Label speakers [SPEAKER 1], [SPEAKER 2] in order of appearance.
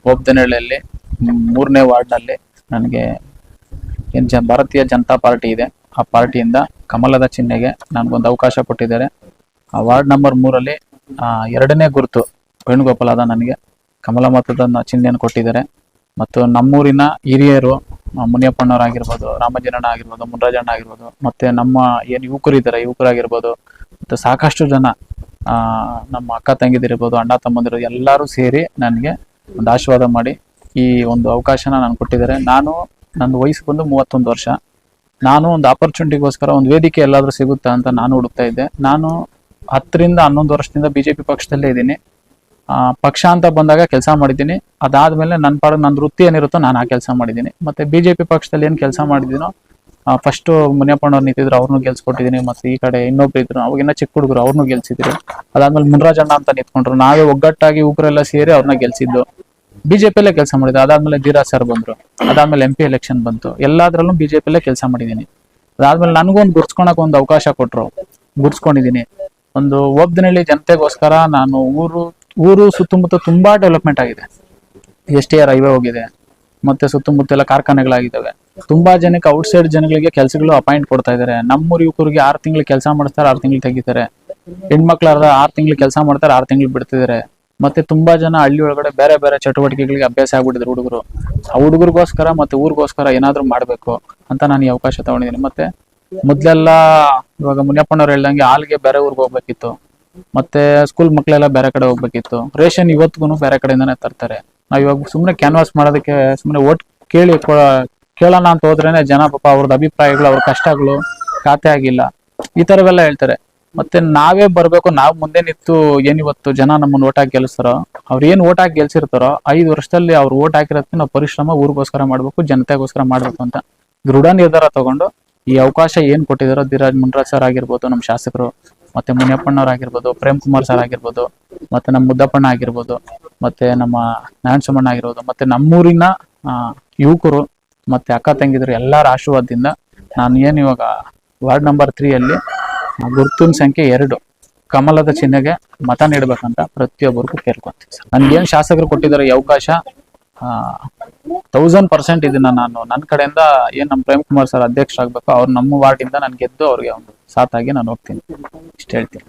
[SPEAKER 1] ಬೋಬ್ದನಹಳ್ಳಿಯಲ್ಲಿ 3ನೇ ವಾರ್ಡ್ನಲ್ಲಿ ನನಗೆ ಭಾರತೀಯ ಜನತಾ ಪಾರ್ಟಿ ಇದೆ, ಆ ಪಾರ್ಟಿಯಿಂದ ಕಮಲದ ಚಿಹ್ನೆಗೆ ನನಗೊಂದು ಅವಕಾಶ ಕೊಟ್ಟಿದ್ದಾರೆ. ಆ ವಾರ್ಡ್ ನಂಬರ್ 3ಅಲ್ಲಿ 2ನೇ ಗುರುತು ವೇಣುಗೋಪಾಲ್ ಆದ ನನಗೆ ಕಮಲ ಮತದ ಚಿಹ್ನೆಯನ್ನು ಕೊಟ್ಟಿದ್ದಾರೆ. ಮತ್ತು ನಮ್ಮೂರಿನ ಹಿರಿಯರು ಮುನಿಯಪ್ಪಣ್ಣವರಾಗಿರ್ಬೋದು, ರಾಮಜನಣ್ಣ ಆಗಿರ್ಬೋದು, ಮುನ್ರಾಜಣ್ಣ ಆಗಿರ್ಬೋದು, ಮತ್ತೆ ನಮ್ಮ ಏನು ಯುವಕರಿದ್ದಾರೆ ಯುವಕರಾಗಿರ್ಬೋದು, ಮತ್ತು ಸಾಕಷ್ಟು ಜನ ನಮ್ಮ ಅಕ್ಕ ತಂಗಿದಿರ್ಬೋದು, ಅಣ್ಣ ತಮ್ಮಂದಿರು ಎಲ್ಲರೂ ಸೇರಿ ನನಗೆ ಒಂದು ಆಶೀರ್ವಾದ ಮಾಡಿ ಈ ಒಂದು ಅವಕಾಶನ ನಾನು ಕೊಟ್ಟಿದ್ದಾರೆ. ನನ್ನ ವಯಸ್ಸು ಬಂದು 31 ವರ್ಷ. ನಾನು ಒಂದು ಆಪರ್ಚುನಿಟಿಗೋಸ್ಕರ ಒಂದು ವೇದಿಕೆ ಎಲ್ಲಾದ್ರೂ ಸಿಗುತ್ತಾ ಅಂತ ನಾನು ಹುಡುಕ್ತಾ ಇದ್ದೆ. ನಾನು 10 ರಿಂದ 11 ವರ್ಷದಿಂದ ಬಿಜೆಪಿ ಪಕ್ಷದಲ್ಲೇ ಇದ್ದೀನಿ. ಪಕ್ಷ ಅಂತ ಬಂದಾಗ ಕೆಲಸ ಮಾಡಿದ್ದೀನಿ. ಅದಾದ್ಮೇಲೆ ನನ್ನ ವೃತ್ತಿ ಏನಿರುತ್ತೋ ನಾನು ಆ ಕೆಲಸ ಮಾಡಿದ್ದೀನಿ. ಮತ್ತೆ ಬಿಜೆಪಿ ಪಕ್ಷದಲ್ಲಿ ಏನು ಕೆಲಸ ಮಾಡಿದ್ದೀನೋ, ಫಸ್ಟ್ ಮುನಿಯಪ್ಪಣ್ಣವ್ರು ನಿಂತಿದ್ರು, ಅವ್ರನ್ನೂ ಗೆಲ್ಸ್ಕೊಟ್ಟಿದ್ದೀನಿ. ಮತ್ತೆ ಈ ಕಡೆ ಇನ್ನೊಬ್ರು ಇದ್ರು, ಅವಾಗಿನ್ನ ಚಿಕ್ಕ ಹುಡುಗರು, ಅವ್ರನ್ನೂ ಗೆಲ್ಸಿದ್ರು. ಅದಾದ್ಮೇಲೆ ಮುನ್ರಾಜಣ್ಣ ಅಂತ ನಿಂತ್ಕೊಂಡ್ರು, ನಾವೇ ಒಗ್ಗಟ್ಟಾಗಿ ಯುವಕರೆಲ್ಲ ಸೇರಿ ಅವ್ರನ್ನ ಗೆಲ್ಸಿದ್ದು. ಬಿಜೆಪಿಯಲ್ಲೇ ಕೆಲಸ ಮಾಡಿದ್ದು. ಅದಾದ್ಮೇಲೆ ಧೀರಾಜ್ ಸರ್ ಬಂದ್ರು, ಅದಾದ್ಮೇಲೆ MP ಎಲೆಕ್ಷನ್ ಬಂತು, ಎಲ್ಲಾದ್ರಲ್ಲೂ ಬಿಜೆಪಿಯಲ್ಲೇ ಕೆಲಸ ಮಾಡಿದ್ದೀನಿ. ಅದಾದ್ಮೇಲೆ ನನಗೊಂದು ಗುರ್ಸ್ಕೊಳಕ್ ಒಂದು ಅವಕಾಶ ಕೊಟ್ರು, ಗುರ್ಸ್ಕೊಂಡಿದ್ದೀನಿ. ಒಂದು ಬೋಬ್ದನಹಳ್ಳಿ ಜನತೆಗೋಸ್ಕರ ನಾನು ಊರು ಸುತ್ತಮುತ್ತ ತುಂಬಾ ಡೆವಲಪ್ಮೆಂಟ್ ಆಗಿದೆ. STR ಹೈವೇ ಹೋಗಿದೆ, ಮತ್ತೆ ಸುತ್ತಮುತ್ತ ಎಲ್ಲ ಕಾರ್ಖಾನೆಗಳಾಗಿದ್ದಾವೆ. ತುಂಬಾ ಜನಕ್ಕೆ ಔಟ್ಸೈಡ್ ಜನಗಳಿಗೆ ಕೆಲಸಗಳು ಅಪಾಯಿಂಟ್ ಕೊಡ್ತಾ ಇದ್ದಾರೆ. ನಮ್ಮೂರು ಯುವಕರಿಗೆ 6 ತಿಂಗಳು ಕೆಲಸ ಮಾಡಿಸ್ತಾರೆ, 6 ತಿಂಗಳು ತೆಗಿತಾರೆ. ಹೆಣ್ಮಕ್ಳಾದ 6 ತಿಂಗಳು ಕೆಲಸ ಮಾಡ್ತಾರೆ, 6 ತಿಂಗಳು ಬಿಡ್ತಿದ್ದಾರೆ. ಮತ್ತೆ ತುಂಬಾ ಜನ ಹಳ್ಳಿ ಒಳಗಡೆ ಬೇರೆ ಬೇರೆ ಚಟುವಟಿಕೆಗಳಿಗೆ ಅಭ್ಯಾಸ ಆಗ್ಬಿಟ್ಟಿದ್ರು ಹುಡುಗರು. ಆ ಹುಡುಗರಿಗೋಸ್ಕರ ಮತ್ತೆ ಊರಿಗೋಸ್ಕರ ಏನಾದ್ರು ಮಾಡ್ಬೇಕು ಅಂತ ನಾನು ಈ ಅವಕಾಶ ತಗೊಂಡಿದ್ದೀನಿ. ಮತ್ತೆ ಮೊದ್ಲೆಲ್ಲ ಇವಾಗ ಮುನಿಯಪ್ಪನವ್ರು ಹೇಳ್ದಂಗೆ ಹಾಲ್ಗೆ ಬೇರೆ ಊರಿಗೆ ಹೋಗ್ಬೇಕಿತ್ತು, ಮತ್ತೆ ಸ್ಕೂಲ್ ಮಕ್ಳೆಲ್ಲ ಬೇರೆ ಕಡೆ ಹೋಗ್ಬೇಕಿತ್ತು. ರೇಷನ್ ಇವತ್ತಿಗೂ ಬೇರೆ ಕಡೆಯಿಂದಾನೆ ತರ್ತಾರೆ. ನಾವ್ ಇವಾಗ ಸುಮ್ನೆ ಕ್ಯಾನ್ವಾಸ್ ಮಾಡೋದಕ್ಕೆ ಸುಮ್ನೆ ಓಟ್ ಕೇಳೋಣ ಅಂತ ಹೋದ್ರೇನೆ ಜನ ಪಾಪ ಅವ್ರದ್ದು ಅಭಿಪ್ರಾಯಗಳು, ಅವ್ರ ಕಷ್ಟಗಳು ಖಾತೆ ಆಗಿಲ್ಲ, ಈ ತರವೆಲ್ಲ ಹೇಳ್ತಾರೆ. ಮತ್ತೆ ನಾವೇ ಬರ್ಬೇಕು, ನಾವ್ ಮುಂದೆ ನಿಂತು ಏನಿವತ್ತು ಜನ ನಮ್ಮನ್ನ ಓಟ್ ಹಾಕಿ ಗೆಲ್ಸ್ತಾರೋ, ಅವ್ರು ಏನ್ ಓಟ್ ಹಾಕಿ ಗೆಲ್ಸಿರ್ತಾರೋ 5 ವರ್ಷದಲ್ಲಿ ಅವ್ರು ಓಟ್ ಹಾಕಿರೋದಕ್ಕೆ ನಾವು ಪರಿಶ್ರಮ ಊರಿಗೋಸ್ಕರ ಮಾಡ್ಬೇಕು, ಜನತೆಗೋಸ್ಕರ ಮಾಡ್ಬೇಕು ಅಂತ ದೃಢ ನಿರ್ಧಾರ ತಗೊಂಡು ಈ ಅವಕಾಶ ಏನ್ ಕೊಟ್ಟಿದಾರೋ ಮುನ್ರಾಜ್ ಸರ್ ಆಗಿರ್ಬೋದು, ನಮ್ಮ ಶಾಸಕರು, ಮತ್ತೆ ಮುನಿಯಪ್ಪಣ್ಣವ್ರು ಆಗಿರ್ಬೋದು, ಪ್ರೇಮ್ ಕುಮಾರ್ ಸರ್ ಆಗಿರ್ಬೋದು, ಮತ್ತೆ ನಮ್ಮ ಮುದ್ದಪ್ಪಣ್ಣ ಆಗಿರ್ಬೋದು, ಮತ್ತೆ ನಮ್ಮ ನಾರಾಯಣಸ್ವಾಮಣ್ಣ ಆಗಿರ್ಬೋದು, ಮತ್ತೆ ನಮ್ಮೂರಿನ ಯುವಕರು ಮತ್ತೆ ಅಕ್ಕ ತಂಗಿದ್ರು ಎಲ್ಲರ ಆಶೀರ್ವಾದದಿಂದ ನಾನು ಏನು ಇವಾಗ ವಾರ್ಡ್ ನಂಬರ್ 3ಅಲ್ಲಿ ಗುರುತಿನ ಸಂಖ್ಯೆ 2 ಕಮಲದ ಚಿಹ್ನೆಗೆ ಮತ ನೀಡಬೇಕಂತ ಪ್ರತಿಯೊಬ್ಬರಿಗೂ ಕೇಳ್ಕೊಂತೀನಿ ಸರ್. ನನ್ಗೇನು ಶಾಸಕರು ಕೊಟ್ಟಿದ್ದಾರೆ ಈ ಅವಕಾಶ 1000% ಇದನ್ನ ನಾನು ನನ್ನ ಕಡೆಯಿಂದ ಏನ್ ನಮ್ಮ ಪ್ರೇಮ್ ಕುಮಾರ್ ಸರ್ ಅಧ್ಯಕ್ಷರಾಗಬೇಕು, ಅವ್ರು ನಮ್ಮ ವಾರ್ಡ್ ಇಂದ ನಾನು ಗೆದ್ದು ಅವ್ರಿಗೆ ಒಂದು ಸಾಥಾಗಿ ನಾನು ಹೋಗ್ತೀನಿ, ಇಷ್ಟ ಹೇಳ್ತೀನಿ.